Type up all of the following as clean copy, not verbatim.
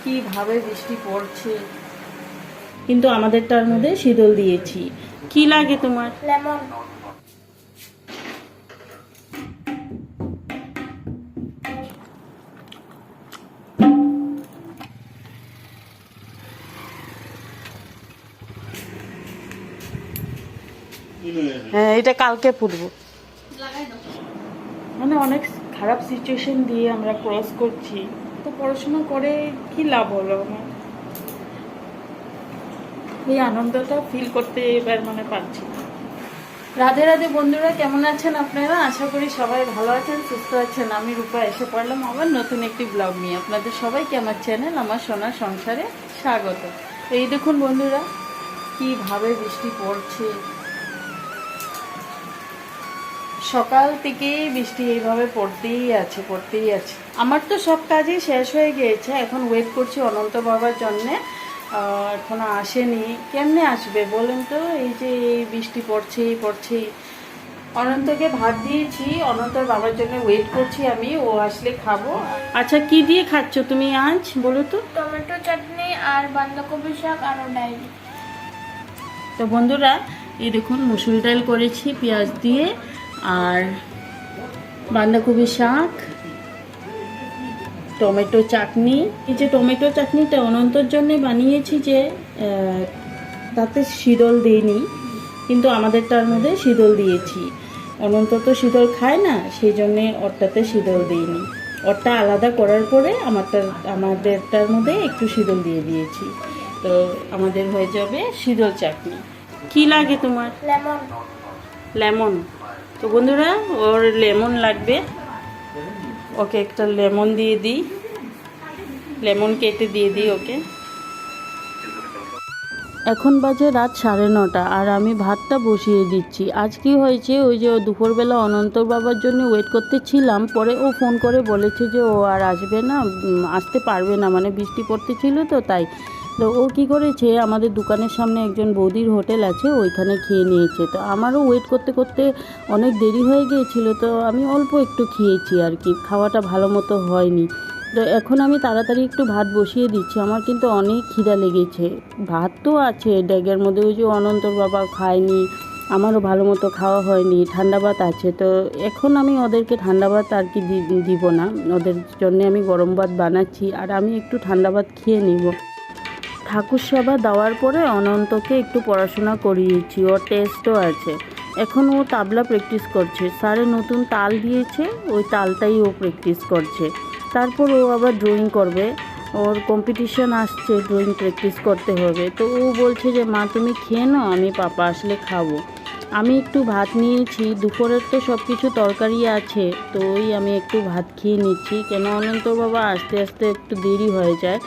কিভাবে বৃষ্টি পড়ছে, কিন্তু আমাদেরটার মধ্যে শীতল দিয়েছি। কি লাগে তোমার? লেমন। হ্যাঁ, এটা কালকে পড়বো। মানে অনেক খারাপ সিচুয়েশন দিয়ে আমরা ক্রস করছি, তো পড়াশোনা করে কি লাভ হলো আমার? এই আনন্দটা ফিল করতে এবার মানে পারছি। রাধে রাধে বন্ধুরা, কেমন আছেন আপনারা? আশা করি সবাই ভালো আছেন, সুস্থ আছেন। আমি রূপা এসে পড়লাম আবার নতুন একটি ব্লগ নিয়ে। আপনাদের সবাইকে আমার চ্যানেল আমার সোনার সংসারে স্বাগত। এই দেখুন বন্ধুরা, কিভাবে বৃষ্টি পড়ছে। সকাল থেকেই বৃষ্টি এইভাবে পড়তেই আছে। আমার তো সব কাজই শেষ হয়ে গিয়েছে, এখন ওয়েট করছি অনন্ত বাবার জন্যে। এখনো আসেনি, কেমনে আসবে বলেন তো? এই যে এই বৃষ্টি পড়ছেই। অনন্তকে ভাত দিয়েছি, অনন্তর বাবার জন্য ওয়েট করছি আমি, ও আসলে খাবো। আচ্ছা, কি দিয়ে খাচ্ছ তুমি আজ বলো তো? টমেটো চাটনি আর বাঁধাকপি শাক আর ডাইরি। তো বন্ধুরা, এই দেখুন মুসুর ডাল করেছি পেঁয়াজ দিয়ে, আর বাঁধাকপি শাক, টমেটো চাটনি। এই যে টমেটো চাটনিটা অনন্তর জন্য বানিয়েছি, যে তাতে শীতল দিইনি, কিন্তু আমাদেরটার মধ্যে শীতল দিয়েছি। অনন্ত তো শীতল খায় না, সেই জন্যে ওরটাতে শীতল দিইনি। ওরটা আলাদা করার পরে আমাদেরটার মধ্যে একটু শীতল দিয়ে দিয়েছি। তো আমাদের হয়ে যাবে শীতল চাটনি। কি লাগে তোমার? লেমন। লেমন। তো বন্ধুরা, ওর লেমন লাগবে, ওকে একটা লেমন দিয়ে দিই, লেমন কেটে দিয়ে দিই ওকে। এখন বাজে রাত 9:30 আর আমি ভাতটা বসিয়ে দিচ্ছি। আজ কি হয়েছে, ওই যে দুপুরবেলা অনন্তর বাবার জন্য ওয়েট করতেছিলাম, পরে ও ফোন করে বলেছে যে ও আর আসবে না, আসতে পারবে না, মানে বৃষ্টি পড়তেছিল তো তাই। তো ও কি করেছে, আমাদের দোকানের সামনে একজন বৌদির হোটেল আছে, ওইখানে খেয়ে নিয়েছে। তো আমারও ওয়েট করতে করতে অনেক দেরি হয়ে গিয়েছিল, তো আমি অল্প একটু খেয়েছি আর কি, খাওয়াটা ভালো মতো হয়নি। তো এখন আমি তাড়াতাড়ি একটু ভাত বসিয়ে দিচ্ছি, আমার কিন্তু অনেক খিদা লেগেছে। ভাত তো আছে ড্যাগের মধ্যে, ওই যে অনন্তর বাবা খায়নি, আমারও ভালো মতো খাওয়া হয়নি, ঠান্ডা ভাত আছে। তো এখন আমি ওদেরকে ঠান্ডা ভাত আর কি দিব না, ওদের জন্য আমি গরম ভাত বানাচ্ছি, আর আমি একটু ঠান্ডা ভাত খেয়ে নিব। ঠাকুর সেবা দেওয়ার পরে অনন্তকে একটু পড়াশোনা করিয়েছি, ওর টেস্টও আছে। এখন ও তাবলা প্র্যাকটিস করছে, স্যারে নতুন তাল দিয়েছে, ওই তালটাই ও প্র্যাকটিস করছে। তারপর ও আবার ড্রয়িং করবে, ওর কম্পিটিশন আসছে, ড্রয়িং প্র্যাকটিস করতে হবে। তো ও বলছে যে মা তুমি খেয়ে নাও, আমি পাপা আসলে খাবো। আমি একটু ভাত নিয়েছি, দুপুরের তো সব কিছু তরকারি আছে, তো ওই আমি একটু ভাত খেয়ে নিচ্ছি। কেন অনন্ত বাবা আস্তে আস্তে একটু দেরি হয়ে যায়,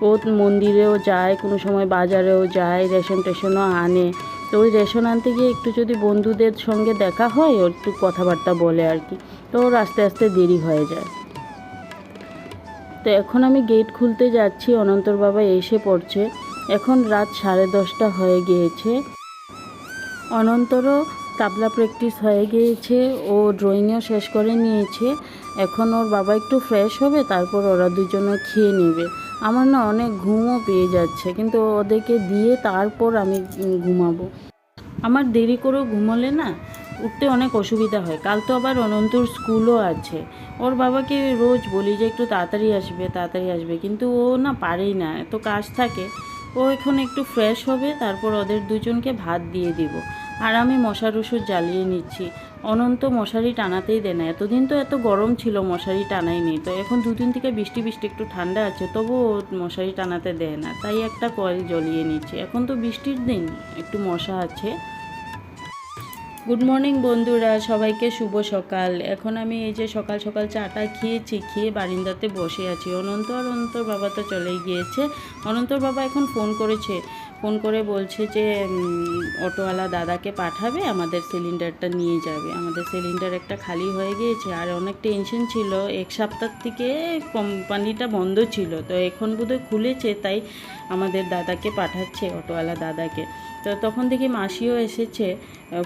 ও মন্দিরেও যায়, কোনো সময় বাজারেও যায়, রেশন টেশনও আনে। তো ওই রেশন আনতে গিয়ে একটু যদি বন্ধুদের সঙ্গে দেখা হয়, ওর একটু কথাবার্তা বলে আর কি, তো ওর আস্তে আস্তে দেরি হয়ে যায়। তো এখন আমি গেট খুলতে যাচ্ছি, অনন্তর বাবা এসে পড়ছে। এখন রাত 10:30 হয়ে গিয়েছে। অনন্তরও তাবলা প্র্যাকটিস হয়ে গিয়েছে, ও ড্রয়িংও শেষ করে নিয়েছে। এখন ওর বাবা একটু ফ্রেশ হবে, তারপর ওরা দুজনে খেয়ে নেবে। আমার না অনেক ঘুমও পেয়ে যাচ্ছে, কিন্তু ওদেরকে দিয়ে তারপর আমি ঘুমাবো। আমার দেরি করেও ঘুমোলে না উঠতে অনেক অসুবিধা হয়। কাল তো আবার অনন্তর স্কুলও আছে। ওর বাবাকে রোজ বলি যে একটু তাড়াতাড়ি আসবে, কিন্তু ও না পারেই না, এত কাজ থাকে। ও এখন একটু ফ্রেশ হবে, তারপর ওদের দুজনকে ভাত দিয়ে দিব। আর আমি মশার ওষুধ জ্বালিয়ে নিচ্ছি। অনন্ত মশারি টানাতেই দেয় না, এতদিন তো এত গরম ছিল মশারি টানাইনি, তো এখন দুদিন থেকে বৃষ্টি একটু ঠান্ডা আছে, তবুও মশারি টানাতে দেয় না, তাই একটা কয়েল জ্বলিয়ে নিচ্ছি। এখন তো বৃষ্টির দিন, একটু মশা আছে। গুড মর্নিং বন্ধুরা, সবাইকে শুভ সকাল। এখন আমি এই যে সকাল সকাল চাটা খেয়েছি, খেয়ে বারিন্দাতে বসে আছি। অনন্তর বাবা তো চলেই গিয়েছে। অনন্তর বাবা এখন ফোন করেছে, ফোন করে বলছে যে অটোওয়ালা দাদাকে পাঠাবে, আমাদের সিলিন্ডারটা নিয়ে যাবে। আমাদের সিলিন্ডার একটা খালি হয়ে গিয়েছে, আর অনেক টেনশন ছিল। এক সপ্তাহ থেকে কোম্পানিটা বন্ধ ছিল, তো এখন বোধহয় খুলেছে, তাই আমাদের দাদাকে পাঠাচ্ছে, অটোওয়ালা দাদাকে। তো তখন দেখি মাসিও এসেছে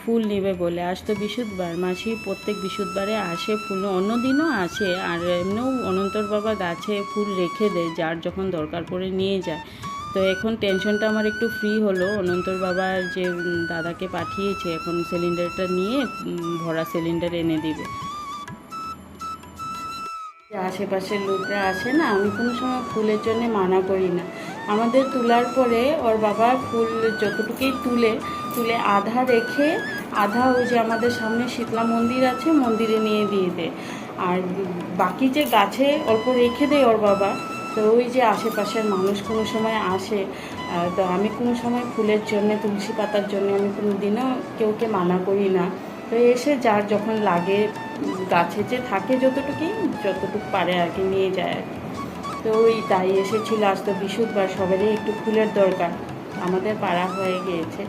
ফুল নেবে বলে। আজ তো বৃহস্পতিবার, মাসি প্রত্যেক বৃহস্পতিবারে আসে ফুল, অন্য দিনও আসে, আর এমনিও অনন্তর বাবা গাছে ফুল রেখে দেয়, যার যখন দরকার পড়ে নিয়ে যায়। তো এখন টেনশনটা আমার একটু ফ্রি হলো, অনন্তর বাবা যে দাদাকে পাঠিয়েছে এখন সিলিন্ডারটা নিয়ে ভরা সিলিন্ডার এনে দিবে। আশেপাশের লোকরা আসে না, আমি কোনো সময় ফুলের জন্য মানা করি না। আমাদের তোলার পরে ওর বাবা ফুল যতটুকুই তুলে আধা রেখে আধা ওই যে আমাদের সামনে শীতলা মন্দির আছে, মন্দিরে নিয়ে দিয়ে দেয়। আর বাকি যে গাছে অল্প রেখে দেয় ওর বাবা। তো ওই যে আশেপাশের মানুষ কোনো সময় আসে, তো আমি কোনো সময় ফুলের জন্য, তুলসী পাতার জন্য আমি কোনো দিনও কেউকে মানা করি না। তো এসে যার যখন লাগে, গাছে যে থাকে যতটুকু পারে আর কি নিয়ে যায় আর কি। তো ওই তাই এসেছিলো। আজ তো বৃহস্পতিবার, সবারই একটু ফুলের দরকার। আমাদের পাড়া হয়ে গিয়েছে,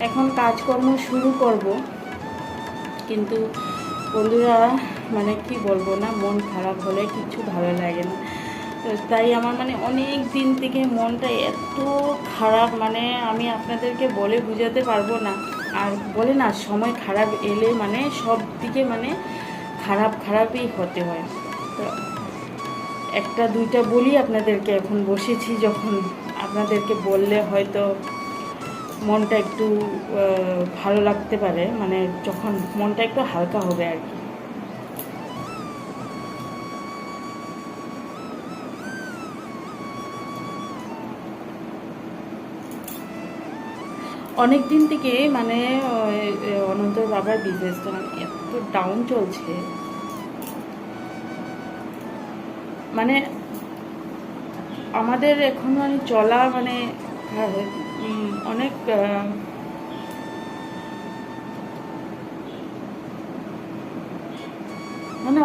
এখন কাজকর্ম শুরু করব। কিন্তু বন্ধুরা মানে কি বলবো না, মন খারাপ হলে কিছু ভালো লাগে না। তো তাই আমার মানে অনেক দিন থেকে মনটা এত খারাপ, মানে আমি আপনাদেরকে বলে বোঝাতে পারবো না। আর বলে না, সময় খারাপ এলে মানে সব দিকে মানে খারাপই হতে হয়। তো একটা দুইটা বলি আপনাদেরকে, এখন বসেছি যখন, আপনাদেরকে বললে হয়তো মনটা একটু ভালো লাগতে পারে, মানে যখন মনটা একটু হালকা হবে আর কি। অনেক দিন থেকে মানে অনন্তর বাবার বিজনেসটা মানে এত ডাউন চলছে, মানে আমাদের এখন মানে চলা মানে অনেক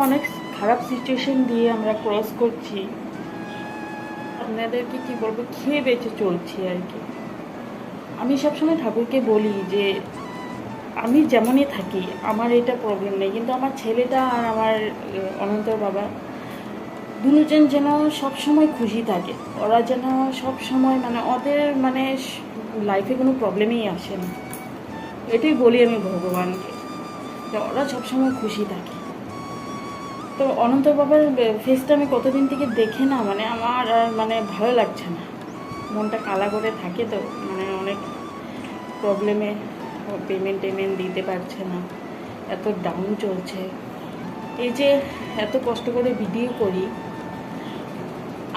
অনেক খারাপ সিচুয়েশন দিয়ে আমরা ক্রস করছি। আপনাদেরকে কি বলবো, খেয়ে বেঁচে চলছি আর কি। আমি সবসময় ঠাকুরকে বলি যে আমি যেমনই থাকি আমার এটা প্রবলেম নেই, কিন্তু আমার ছেলেটা আর আমার অনন্তর বাবা দুজন যেন সবসময় খুশি থাকে। ওরা যেন সবসময় মানে ওদের মানে লাইফে কোনো প্রবলেমই আসে না, এটাই বলি আমি ভগবানকে, যে ওরা সবসময় খুশি থাকে। তো অনন্ত বাবার ফেসটা আমি কতদিন থেকে দেখে না, মানে আমার আর মানে ভালো লাগছে না, মনটা কালা করে থাকে। তো মানে অনেক প্রবলেমে, পেমেন্ট দিতে পারছে না, এত ডাউন চলছে। এই যে এত কষ্ট করে ভিডিও করি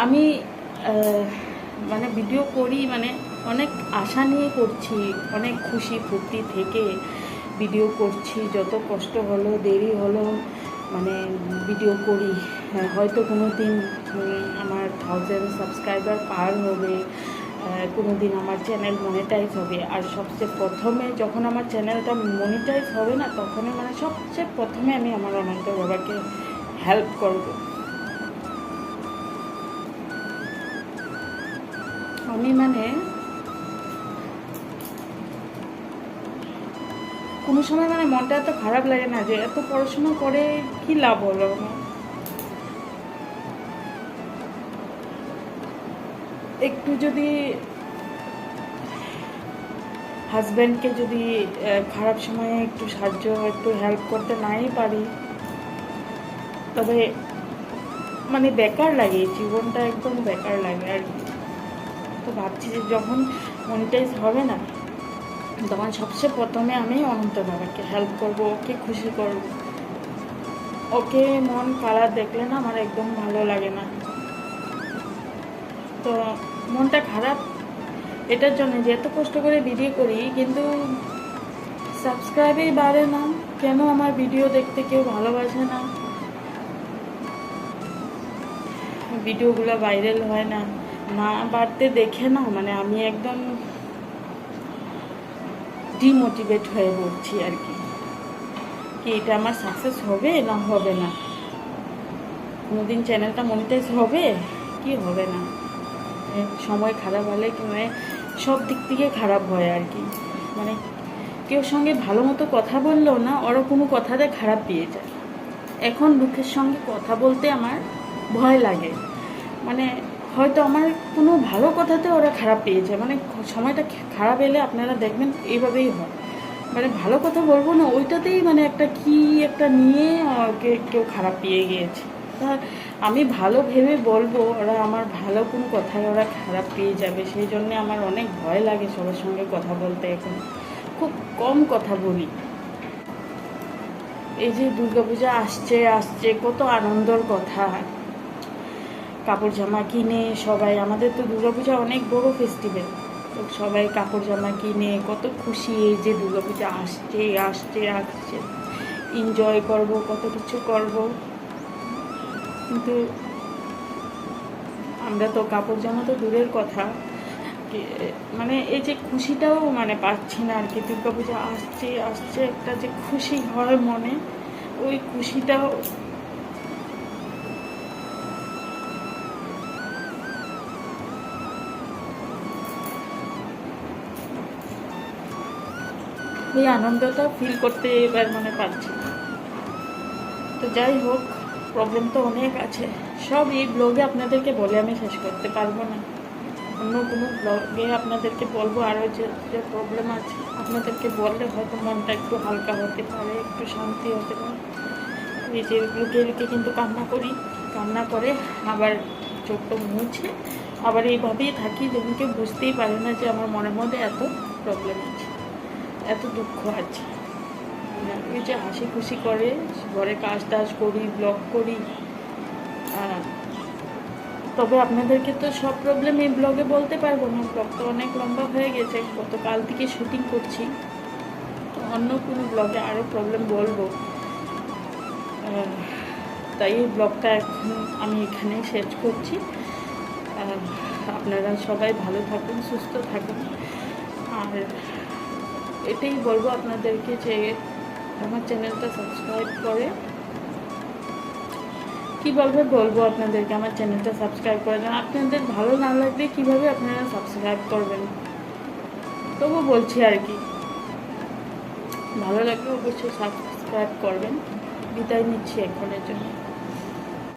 আমি, মানে ভিডিও করি মানে অনেক আশা নিয়ে করছি, অনেক খুশি ফুর্তি থেকে ভিডিও করছি। যত কষ্ট হলো দেরি হলো মানে ভিডিও করি। হয়তো কোনো দিন আমার 1000 সাবস্ক্রাইবার পার হবে, কোনো দিন আমার চ্যানেল মনিটাইজ হবে। আর সবচেয়ে প্রথমে যখন আমার চ্যানেলটা মনিটাইজ হবে না, তখনই মানে সবচেয়ে প্রথমে আমি আমার অনন্ত বাবাকে হেল্প করব। আমি মানে কোনো সময় মানে মনটা এত খারাপ লাগে না, যে এত পড়াশোনা করে কি লাভ হলো আমার। একটু যদি হাজব্যান্ডকে যদি খারাপ সময়ে একটু সাহায্য, একটু হেল্প করতে নাই পারি, তবে মানে বেকার লাগে, জীবনটা একদম বেকার লাগে আর কি। তো ভাবছি যে যখন মনিটাইজ হবে না, তখন সবচেয়ে প্রথমে আমি অনন্ত বাবাকে হেল্প করব, ওকে খুশি করব। ওকে মন কালার দেখলে না আমার একদম ভালো লাগে না। তো মনটা খারাপ এটার জন্য যে এত কষ্ট করে ভিডিও করি, কিন্তু সাবস্ক্রাইবই বাড়ে না। কেন আমার ভিডিও দেখতে কেউ ভালোবাসে না, ভিডিওগুলো ভাইরাল হয় না, না বাড়তে দেখে না মানে আমি একদম ডিমোটিভেট হয়ে পড়ছি আর কি। এটা আমার সাকসেস হবে না হবে না, কোনোদিন চ্যানেলটা মনিটাইজ হবে কি হবে না। সময় খারাপ হলে কি মানে সব দিক থেকে খারাপ হয় আর কি। মানে কেউ সঙ্গে ভালো মতো কথা বললেও না, ওরা কোনো কথাতে খারাপ পেয়ে যায়। এখন লোকের সঙ্গে কথা বলতে আমার ভয় লাগে। মানে হয়তো আমার কোনো ভালো কথাতে ওরা খারাপ পেয়ে যায়, মানে সময়টা খারাপ এলে আপনারা দেখবেন এইভাবেই হয়। মানে ভালো কথা বলবো না, ওইটাতেই মানে একটা নিয়ে কেউ খারাপ পেয়ে গিয়েছে। তা আমি ভালো ভেবে বলবো, ওরা আমার ভালো কোনো কথায় ওরা খারাপ পেয়ে যাবে, সেই জন্যে আমার অনেক ভয় লাগে সবার সঙ্গে কথা বলতে। এখন খুব কম কথা বলি। এই যে দুর্গাপূজা আসছে কত আনন্দের কথা। কাপড় জামা কিনে সবাই, আমাদের তো দুর্গাপূজা অনেক বড় ফেস্টিভ্যাল, তো সবাই কাপড় জামা কিনে কত খুশি। এই যে দুর্গাপূজা আসছে, এনজয় করব, কত কিছু করব। কিন্তু আমরা তো কাপড় জামা তো দূরের কথা, মানে এই যে খুশিটাও মানে পাচ্ছি না আর কি। দুর্গাপূজা আসছে একটা যে খুশি হয় মনে, ওই খুশিটাও এই আনন্দটা ফিল করতে এবার মানে পারছি না। তো যাই হোক, প্রবলেম তো অনেক আছে, সব এই ব্লগে আপনাদেরকে বলে আমি শেষ করতে পারবো না। অন্য কোনো ব্লগে আপনাদেরকে বলবো আরও যে যে প্রবলেম আছে, আপনাদেরকে বললে হয়তো মনটা একটু হালকা হতে পারে, একটু শান্তি হতে পারে। এই যে লুকে কিন্তু কান্না করে আবার চোখটা মুছে আবার এইভাবেই থাকি, যখন কেউ বুঝতেই পারে না যে আমার মনের মধ্যে এত প্রবলেম আছে, এত দুঃখ আছে। ওই যে হাসি খুশি করে ঘরে কাজ টাজ করি, ব্লগ করি, তবে আপনাদেরকে তো সব প্রবলেম এই ব্লগে বলতে পারবো না, ব্লগ তো অনেক লম্বা হয়ে গেছে, গতকাল থেকে শুটিং করছি। তো অন্য কোনো ব্লগে আরও প্রবলেম বলবো, তাই এই ব্লগটা এখন আমি এখানে শেষ করছি। আপনারা সবাই ভালো থাকুন, সুস্থ থাকুন। আর এটাই বলবো আপনাদেরকে যে আমার চ্যানেলটা সাবস্ক্রাইব করে, কীভাবে বলবো আপনাদেরকে আমার চ্যানেলটা সাবস্ক্রাইব করে দেন। আপনাদের ভালো না লাগলে কীভাবে আপনারা সাবস্ক্রাইব করবেন, তবু বলছি আর কি, ভালো লাগলে অবশ্যই সাবস্ক্রাইব করবেন। বিদায় নিচ্ছি এখনের জন্য।